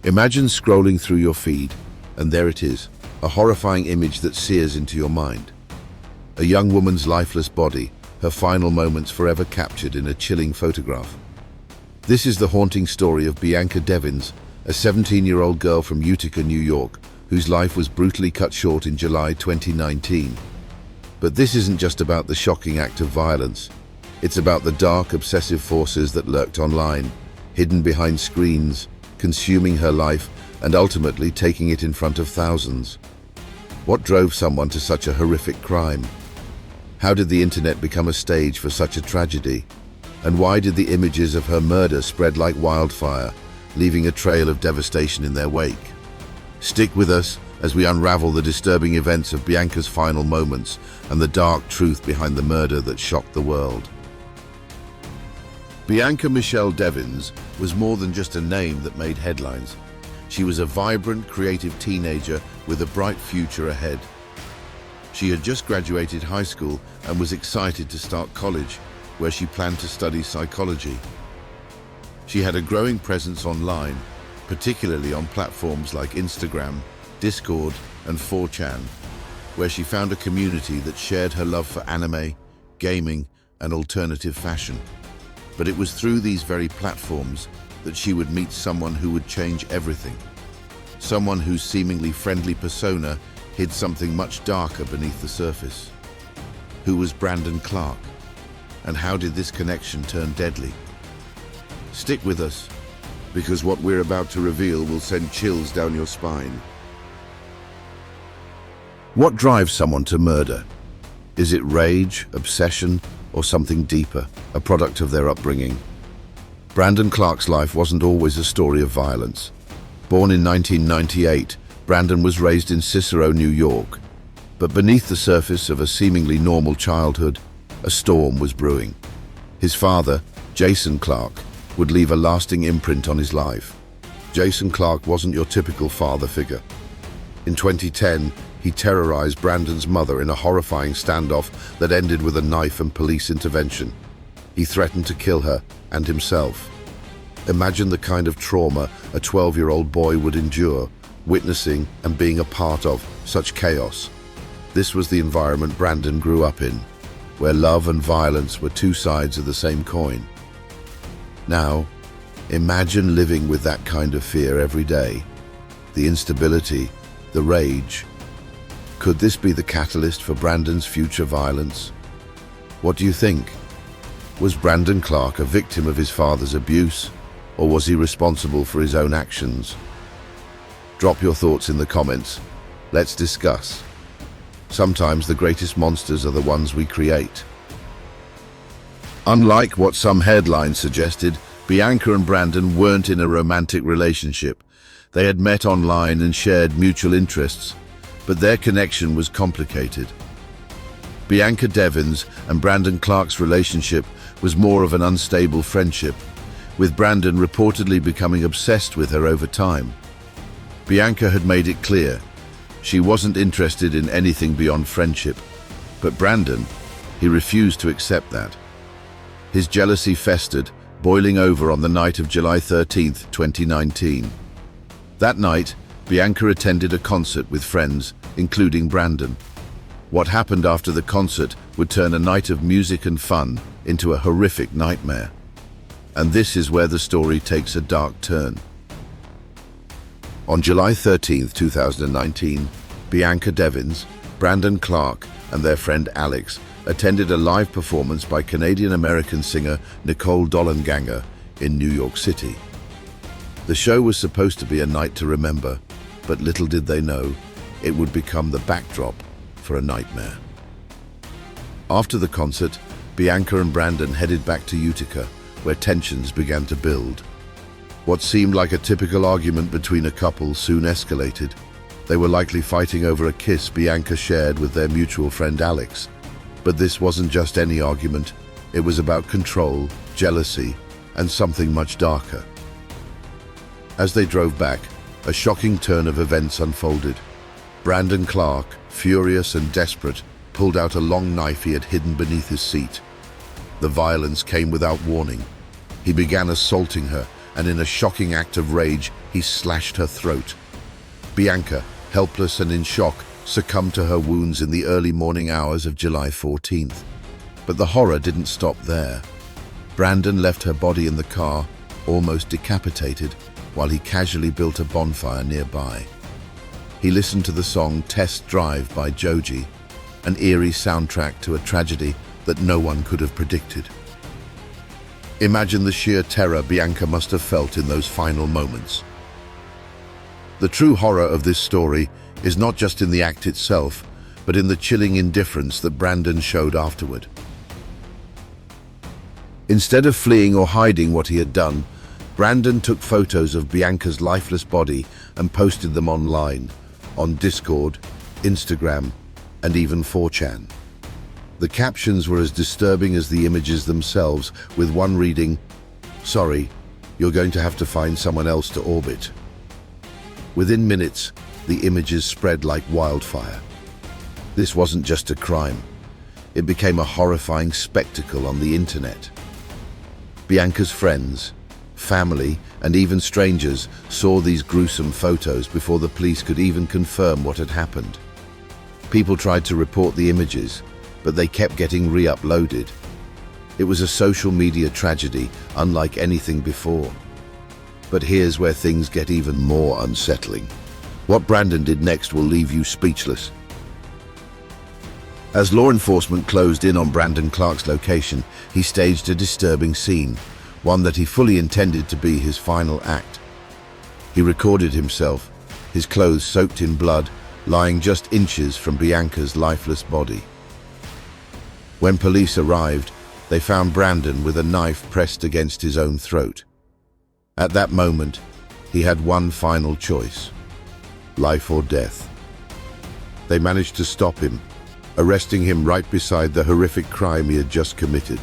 Imagine scrolling through your feed, and there it is, a horrifying image that sears into your mind. A young woman's lifeless body, her final moments forever captured in a chilling photograph. This is the haunting story of Bianca Devins, a 17-year-old girl from Utica, New York, whose life was brutally cut short in July 2019. But this isn't just about the shocking act of violence. It's about the dark, obsessive forces that lurked online, hidden behind screens, consuming her life, and ultimately taking it in front of thousands. What drove someone to such a horrific crime? How did the internet become a stage for such a tragedy? And why did the images of her murder spread like wildfire, leaving a trail of devastation in their wake? Stick with us as we unravel the disturbing events of Bianca's final moments and the dark truth behind the murder that shocked the world. Bianca Michelle Devins was more than just a name that made headlines. She was a vibrant, creative teenager with a bright future ahead. She had just graduated high school and was excited to start college, where she planned to study psychology. She had a growing presence online, particularly on platforms like Instagram, Discord, and 4chan, where she found a community that shared her love for anime, gaming, and alternative fashion. But it was through these very platforms that she would meet someone who would change everything. Someone whose seemingly friendly persona hid something much darker beneath the surface. Who was Brandon Clark? And how did this connection turn deadly? Stick with us, because what we're about to reveal will send chills down your spine. What drives someone to murder? Is it rage, obsession, or something deeper, a product of their upbringing? Brandon Clark's life wasn't always a story of violence. Born in 1998, Brandon was raised in Cicero, New York. But beneath the surface of a seemingly normal childhood, a storm was brewing. His father, Jason Clark, would leave a lasting imprint on his life. Jason Clark wasn't your typical father figure. In 2010, he terrorized Brandon's mother in a horrifying standoff that ended with a knife and police intervention. He threatened to kill her and himself. Imagine the kind of trauma a 12-year-old boy would endure, witnessing and being a part of such chaos. This was the environment Brandon grew up in, where love and violence were two sides of the same coin. Now, imagine living with that kind of fear every day. The instability, the rage. Could this be the catalyst for Brandon's future violence? What do you think? Was Brandon Clark a victim of his father's abuse, or was he responsible for his own actions? Drop your thoughts in the comments. Let's discuss. Sometimes the greatest monsters are the ones we create. Unlike what some headlines suggested, Bianca and Brandon weren't in a romantic relationship. They had met online and shared mutual interests, but their connection was complicated. Bianca Devins and Brandon Clark's relationship was more of an unstable friendship, with Brandon reportedly becoming obsessed with her over time. Bianca had made it clear she wasn't interested in anything beyond friendship, but Brandon, he refused to accept that. His jealousy festered, boiling over on the night of July 13th, 2019. That night, Bianca attended a concert with friends, including Brandon. What happened after the concert would turn a night of music and fun into a horrific nightmare. And this is where the story takes a dark turn. On July 13th, 2019, Bianca Devins, Brandon Clark, and their friend Alex attended a live performance by Canadian-American singer Nicole Dollanganger in New York City. The show was supposed to be a night to remember, but little did they know, it would become the backdrop for a nightmare. After the concert, Bianca and Brandon headed back to Utica, where tensions began to build. What seemed like a typical argument between a couple soon escalated. They were likely fighting over a kiss Bianca shared with their mutual friend Alex. But this wasn't just any argument. It was about control, jealousy, and something much darker. As they drove back, a shocking turn of events unfolded. Brandon Clark, furious and desperate, pulled out a long knife he had hidden beneath his seat. The violence came without warning. He began assaulting her and in a shocking act of rage, he slashed her throat. Bianca, helpless and in shock, succumbed to her wounds in the early morning hours of July 14th. But the horror didn't stop there. Brandon left her body in the car, almost decapitated, while he casually built a bonfire nearby. He listened to the song Test Drive by Joji, an eerie soundtrack to a tragedy that no one could have predicted. Imagine the sheer terror Bianca must have felt in those final moments. The true horror of this story is not just in the act itself, but in the chilling indifference that Brandon showed afterward. Instead of fleeing or hiding what he had done, Brandon took photos of Bianca's lifeless body and posted them online, on Discord, Instagram, and even 4chan. The captions were as disturbing as the images themselves, with one reading, "Sorry, you're going to have to find someone else to orbit." Within minutes, the images spread like wildfire. This wasn't just a crime. It became a horrifying spectacle on the internet. Bianca's friends, family, and even strangers saw these gruesome photos before the police could even confirm what had happened. People tried to report the images, but they kept getting re-uploaded. It was a social media tragedy unlike anything before. But here's where things get even more unsettling. What Brandon did next will leave you speechless. As law enforcement closed in on Brandon Clark's location, he staged a disturbing scene, one that he fully intended to be his final act. He recorded himself, his clothes soaked in blood, lying just inches from Bianca's lifeless body. When police arrived, they found Brandon with a knife pressed against his own throat. At that moment, he had one final choice: life or death. They managed to stop him, arresting him right beside the horrific crime he had just committed.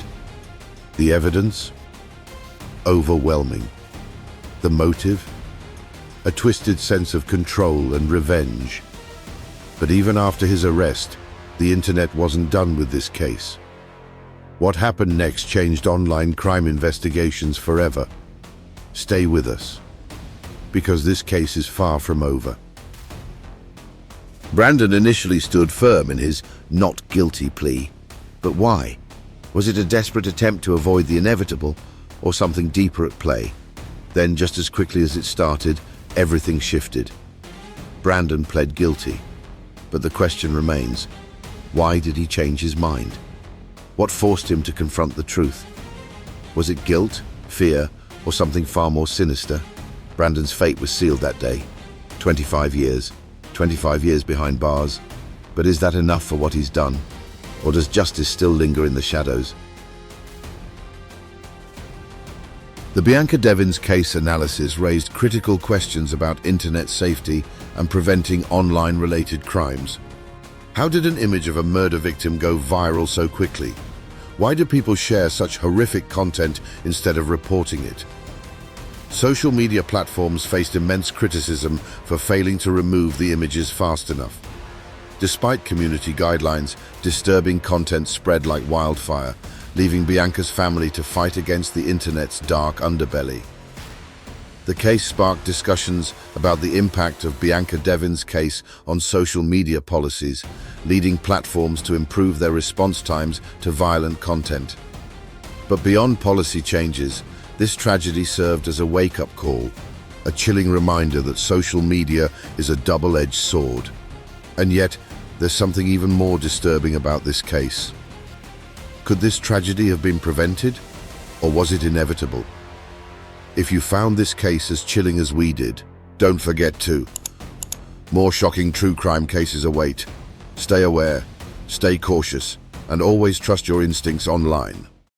The evidence? Overwhelming. The motive? A twisted sense of control and revenge. But even after his arrest, the internet wasn't done with this case. What happened next changed online crime investigations forever. Stay with us, because this case is far from over. Brandon initially stood firm in his not guilty plea. But why? Was it a desperate attempt to avoid the inevitable, or something deeper at play? Then, just as quickly as it started, everything shifted. Brandon pled guilty. But the question remains, why did he change his mind? What forced him to confront the truth? Was it guilt, fear, or something far more sinister? Brandon's fate was sealed that day. 25 years. 25 years behind bars. But is that enough for what he's done? Or does justice still linger in the shadows? The Bianca Devins case analysis raised critical questions about internet safety and preventing online-related crimes. How did an image of a murder victim go viral so quickly? Why do people share such horrific content instead of reporting it? Social media platforms faced immense criticism for failing to remove the images fast enough. Despite community guidelines, disturbing content spread like wildfire, leaving Bianca's family to fight against the internet's dark underbelly. The case sparked discussions about the impact of Bianca Devins' case on social media policies, leading platforms to improve their response times to violent content. But beyond policy changes, this tragedy served as a wake-up call, a chilling reminder that social media is a double-edged sword. And yet, there's something even more disturbing about this case. Could this tragedy have been prevented, or was it inevitable? If you found this case as chilling as we did, don't forget to. More shocking true crime cases await. Stay aware, stay cautious, and always trust your instincts online.